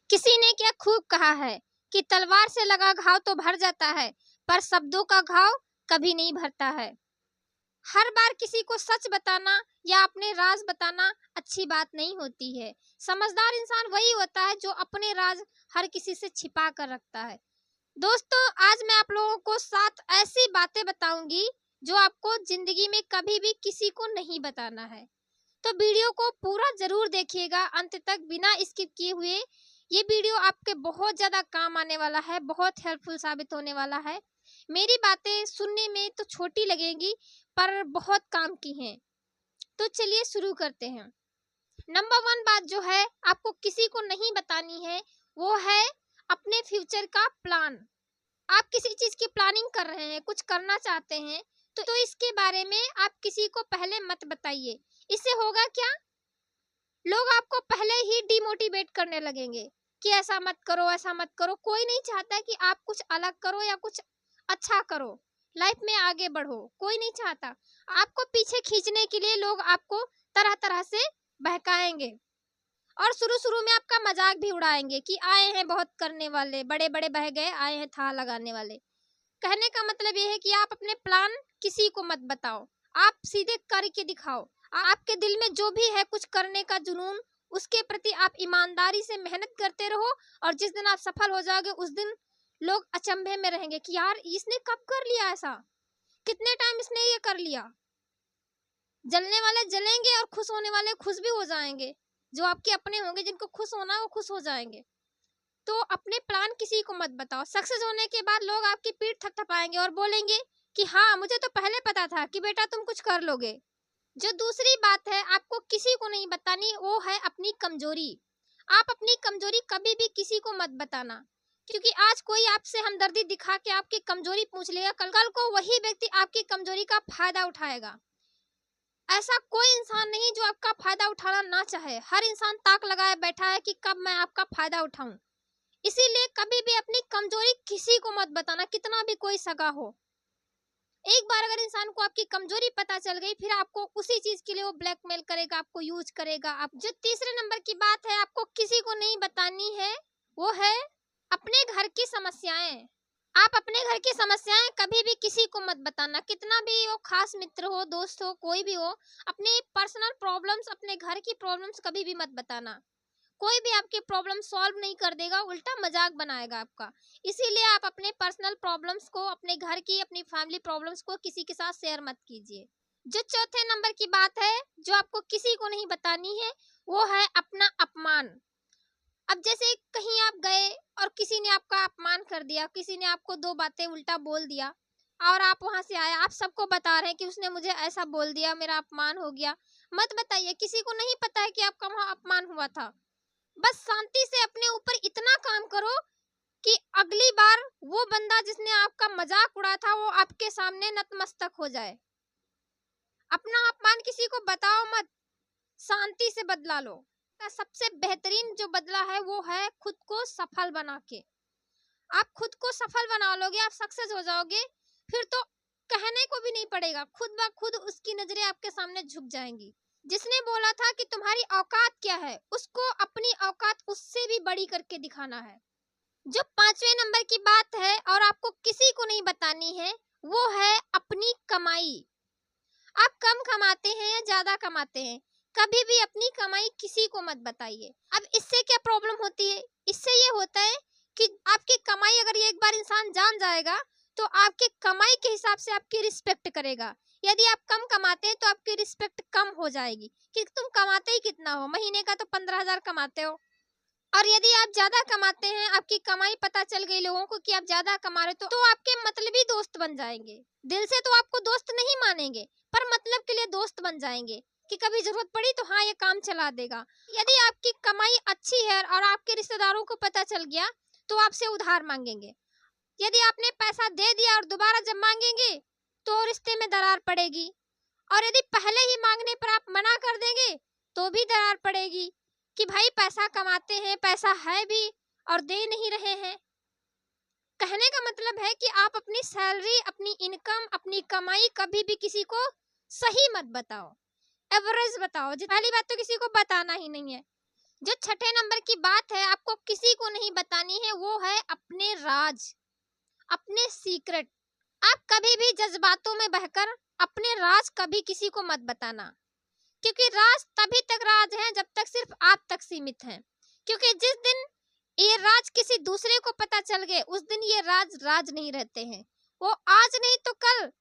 किसी ने क्या खूब कहा है कि तलवार से लगा घाव तो भर जाता है, पर शब्दों का घाव कभी नहीं भरता है। हर बार किसी को सच बताना या अपने राज बताना अच्छी बात नहीं होती है। समझदार इंसान वही होता है जो अपने राज हर किसी से छिपा कर रखता है। दोस्तों, आज मैं आप लोगों को 7 ऐसी बातें बताऊंगी जो आपको जिंदगी में कभी भी किसी को नहीं बताना है। तो वीडियो को पूरा जरूर देखिएगा अंत तक बिना स्किप किए हुए। ये वीडियो आपके बहुत ज्यादा काम आने वाला है, बहुत हेल्पफुल साबित होने वाला है। मेरी बातें सुनने में तो छोटी लगेंगी पर बहुत काम की हैं। तो चलिए शुरू करते हैं। नंबर 1 बात जो है आपको किसी को नहीं बतानी है, वो है अपने फ्यूचर का प्लान। आप किसी चीज की प्लानिंग कर रहे हैं, कुछ करना चाहते हैं, तो इसके बारे में आप किसी को पहले मत बताइए। इससे होगा क्या, लोग आपको पहले ही डिमोटिवेट करने लगेंगे कि ऐसा मत करो, ऐसा मत करो। कोई नहीं चाहता कि आप कुछ अलग करो या कुछ अच्छा करो, लाइफ में आगे बढ़ो। कोई नहीं चाहता। आपको पीछे खींचने के लिए लोग आपको तरह तरह से बहकाएंगे और शुरू शुरू में आपका मजाक भी उड़ाएंगे कि आए हैं बहुत करने वाले, बड़े बड़े बह गए, आए हैं था लगाने वाले। कहने का मतलब ये है कि आप अपने प्लान किसी को मत बताओ, आप सीधे करके दिखाओ। आपके दिल में जो भी है कुछ करने का जुनून, उसके प्रति आप ईमानदारी से मेहनत करते रहो। और जिस दिन आप सफल हो जाओगे उस दिन लोग अचंभे में रहेंगे कि यार इसने कब कर लिया ऐसा, कितने टाइम इसने ये कर लिया। जलने वाले जलेंगे और खुश होने वाले खुश भी हो जाएंगे। जो आपके अपने होंगे, जिनको खुश होना है वो खुश हो जाएंगे। तो अपने प्लान किसी को मत बताओ। सक्सेस होने के बाद लोग आपकी पीठ थपथपाएंगे और बोलेंगे कि हाँ, मुझे तो पहले पता था कि बेटा तुम कुछ कर लोगे। जो दूसरी बात है आपको किसी को नहीं बतानी, वो है अपनी कमजोरी। आप अपनी कमजोरी कभी भी किसी को मत बताना, क्योंकि आज कोई आपसे हमदर्दी दिखा के आपकी कमजोरी पूछ लेगा, कल को वही व्यक्ति आपकी कमजोरी का फायदा उठाएगा। ऐसा कोई इंसान नहीं जो आपका फायदा उठाना ना चाहे। हर इंसान ताक लगाए बैठा है कि कब मैं आपका फायदा उठाऊं। इसीलिए कभी भी अपनी कमजोरी किसी को मत बताना, कितना भी कोई सगा हो। एक बार अगर इंसान को आपकी कमजोरी पता चल गई, फिर आपको उसी चीज के लिए वो ब्लैकमेल करेगा, आपको यूज करेगा। आप जो तीसरे नंबर की बात है आपको किसी को नहीं बतानी है, वो है अपने घर की समस्याएं। आप अपने घर की समस्याएं कभी भी किसी को मत बताना, कितना भी वो खास मित्र हो, दोस्त हो, कोई भी हो। अपनी पर्सनल प्रॉब्लम्स, अपने घर की प्रॉब्लम्स कभी भी मत बताना। कोई भी आपकी प्रॉब्लम सॉल्व नहीं कर देगा, उल्टा मजाक बनाएगा आपका। इसीलिए आप अपने पर्सनल प्रॉब्लम्स को, अपने घर की, अपनी फैमिली प्रॉब्लम्स को किसी के साथ शेयर मत कीजिए। जो चौथे नंबर की बात है जो आपको किसी को नहीं बतानी है, वो है अपना अपमान। अब जैसे कहीं आप गए और किसी ने आपका अपमान कर दिया, किसी ने आपको 2 बातें उल्टा बोल दिया और आप वहां से आए, आप सबको बता रहे हैं कि उसने मुझे ऐसा बोल दिया, मेरा अपमान हो गया। मत बताइए, किसी को नहीं पता है कि आपका वहां अपमान हुआ था। बस शांति से अपने ऊपर इतना काम करो कि अगली बार वो बंदा जिसने आपका मजाक उड़ाया था वो आपके सामने नतमस्तक हो जाए। अपना अपमान किसी को बताओ मत, शांति से बदला लो। सबसे बेहतरीन जो बदला है वो है खुद को सफल बना के। आप खुद को सफल बना लोगे, आप सक्सेस हो जाओगे, फिर तो कहने को भी नहीं पड़ेगा, खुद ब खुद उसकी नजरें आपके सामने झुक जाएंगी। जिसने बोला था कि तुम्हारी औकात क्या है, उसको अपनी औकात उससे भी बड़ी करके दिखाना है। जो 5वें नंबर की बात है और आपको किसी को नहीं बतानी है, वो है अपनी कमाई। आप कम कमाते हैं या ज्यादा कमाते हैं, कभी भी अपनी कमाई किसी को मत बताइए। अब इससे क्या प्रॉब्लम होती है, इससे ये होता है कि आपकी कमाई अगर ये एक बार इंसान जान जाएगा तो आपकी कमाई के हिसाब से आपकी रिस्पेक्ट करेगा। यदि आप कम कमाते हैं तो आपकी रिस्पेक्ट कम हो जाएगी कि तुम कमाते ही कितना हो, महीने का तो 15,000 कमाते हो। और यदि आप ज्यादा कमाते हैं, आपकी कमाई पता चल गई लोगों को कि आप ज्यादा कमा रहे, तो आपके मतलबी दोस्त बन जाएंगे। दिल से तो आपको दोस्त नहीं मानेंगे, पर मतलब के लिए दोस्त बन जाएंगे कि कभी जरूरत पड़ी तो हाँ ये काम चला देगा। यदि आपकी कमाई अच्छी है और आपके रिश्तेदारों को पता चल गया तो आपसे उधार मांगेंगे। यदि आपने पैसा दे दिया और दोबारा जब मांगेंगे तो रिश्ते में दरार पड़ेगी। और यदि पहले ही मांगने पर आप मना कर देंगे तो भी दरार पड़ेगी कि भाई पैसा कमाते हैं, पैसा है भी और दे नहीं रहे हैं। कहने का मतलब है कि आप अपनी सैलरी, अपनी इनकम, अपनी कमाई कभी भी किसी को सही मत बताओ, एवरेज बताओ। पहली बात तो किसी को बताना ही नहीं है। जो छठे नंबर की बात है, आपको किसी को नहीं बतानी है वो है अपने राज, अपने सीक्रेट। आप कभी भी जज्बातों में बहकर अपने राज कभी किसी को मत बताना, क्योंकि राज तभी तक राज है जब तक सिर्फ आप तक सीमित हैं। क्योंकि जिस दिन ये राज किसी दूसरे को पता चल गए उस दिन ये राज राज नहीं रहते हैं। वो आज नहीं तो कल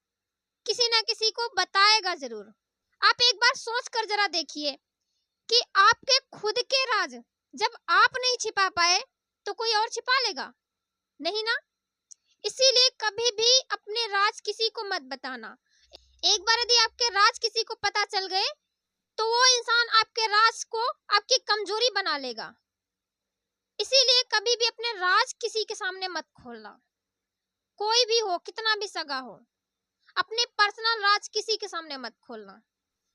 किसी ना किसी को बताएगा जरूर। आप एक बार सोच कर जरा देखिए कि आपके खुद के राज जब आप नहीं छिपा पाए तो कोई और छिपा लेगा? नहीं ना। इसीलिए कभी भी अपने राज किसी को मत बताना। एक बार यदि आपके राज किसी को पता चल गए तो वो इंसान आपके राज को आपकी कमजोरी बना लेगा। इसीलिए कभी भी अपने राज किसी के सामने मत खोलना। कोई भी हो, कितना भी सगा हो, अपने पर्सनल राज किसी के सामने मत खोलना।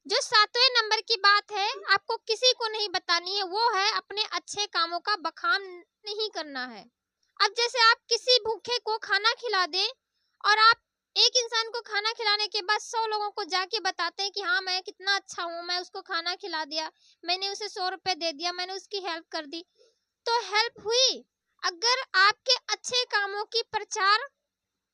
जो 7वें नंबर की बात है आपको किसी को नहीं बतानी है वो है अपने अच्छे कामों का बखान नहीं करना है। अब जैसे आप किसी भूखे को खाना खिला दें और आप एक इंसान को खाना खिलाने के बाद 100 लोगों को जाके बताते हैं कि हाँ मैं कितना अच्छा हूँ, मैं उसको खाना खिला दिया, मैंने उसे 100 रुपए दे दिया, मैंने उसकी हेल्प कर दी, तो हेल्प हुई। अगर आपके अच्छे कामों की प्रचार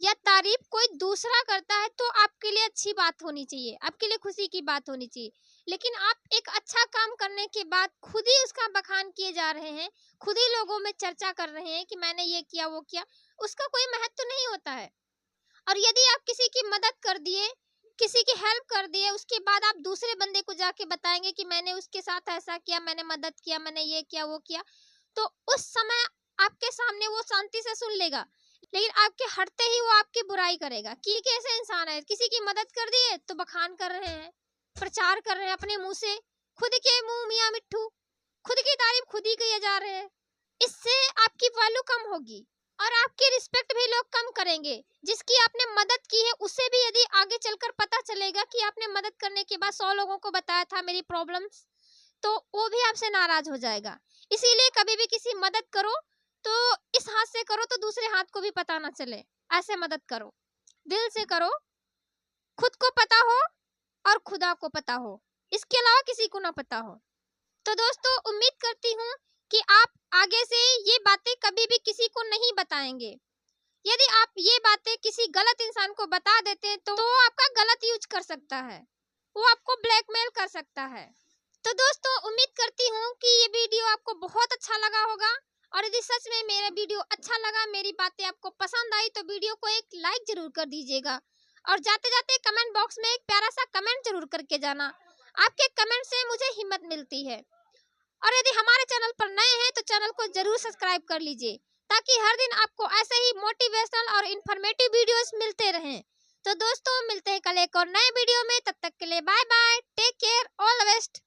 या तारीफ कोई दूसरा करता है तो आपके लिए अच्छी बात होनी चाहिए, आपके लिए खुशी की बात होनी चाहिए। लेकिन आप एक अच्छा काम करने के बाद खुद ही उसका बखान किए जा रहे हैं, खुद ही लोगों में चर्चा कर रहे हैं कि मैंने ये किया वो किया, उसका कोई महत्व तो नहीं होता है। और यदि आप किसी की मदद कर दिए, किसी की हेल्प कर दिए, उसके बाद आप दूसरे बंदे को जाके बताएंगे कि मैंने उसके साथ ऐसा किया, मैंने मदद किया, मैंने ये किया वो किया, तो उस समय आपके सामने वो शांति से सुन लेगा, लेकिन आपके हटते ही वो आपकी बुराई करेगा कि कैसे इंसान है, किसी की मदद कर दी है तो बखान कर रहे हैं, प्रचार कर रहे हैं अपने मुंह से, खुद के मुंह मियां मिट्ठू, खुद की तारीफ खुद ही किए जा रहे हैं। इससे आपकी वैल्यू कम होगी और आपकी रिस्पेक्ट भी लोग कम करेंगे। जिसकी आपने मदद की है उसे भी यदि आगे चलकर पता चलेगा कि आपने मदद करने के बाद 100 लोगों को बताया था मेरी प्रॉब्लम्स, तो वो भी आपसे नाराज हो जाएगा। इसीलिए कभी भी किसी मदद करो तो इस हाथ से करो तो दूसरे हाथ को भी पता ना चले, ऐसे मदद करो, दिल से करो, खुद को पता हो और खुदा को पता हो, इसके अलावा किसी को ना पता हो। तो दोस्तों उम्मीद करती हूँ कि आप आगे से ये बातें कभी भी किसी को नहीं बताएंगे। यदि आप ये बातें किसी गलत इंसान को बता देते हैं तो वो आपका गलत यूज कर सकता है, वो आपको ब्लैकमेल कर सकता है। तो दोस्तों उम्मीद करती हूँ कि ये वीडियो आपको बहुत अच्छा लगा होगा, और यदि सच में मेरा वीडियो अच्छा लगा, मेरी बातें आपको पसंद आई तो वीडियो को एक लाइक जरूर कर दीजिएगा, और जाते जाते कमेंट बॉक्स में एक प्यारा सा कमेंट जरूर करके जाना। आपके कमेंट से मुझे हिम्मत मिलती है। और यदि हमारे चैनल पर नए हैं तो चैनल को जरूर सब्सक्राइब कर लीजिए, ताकि हर दिन आपको ऐसे ही मोटिवेशनल और इंफॉर्मेटिव वीडियोस मिलते रहें। तो दोस्तों मिलते हैं कल एक और नए वीडियो में, तब तक के लिए bye bye, take care, all the best.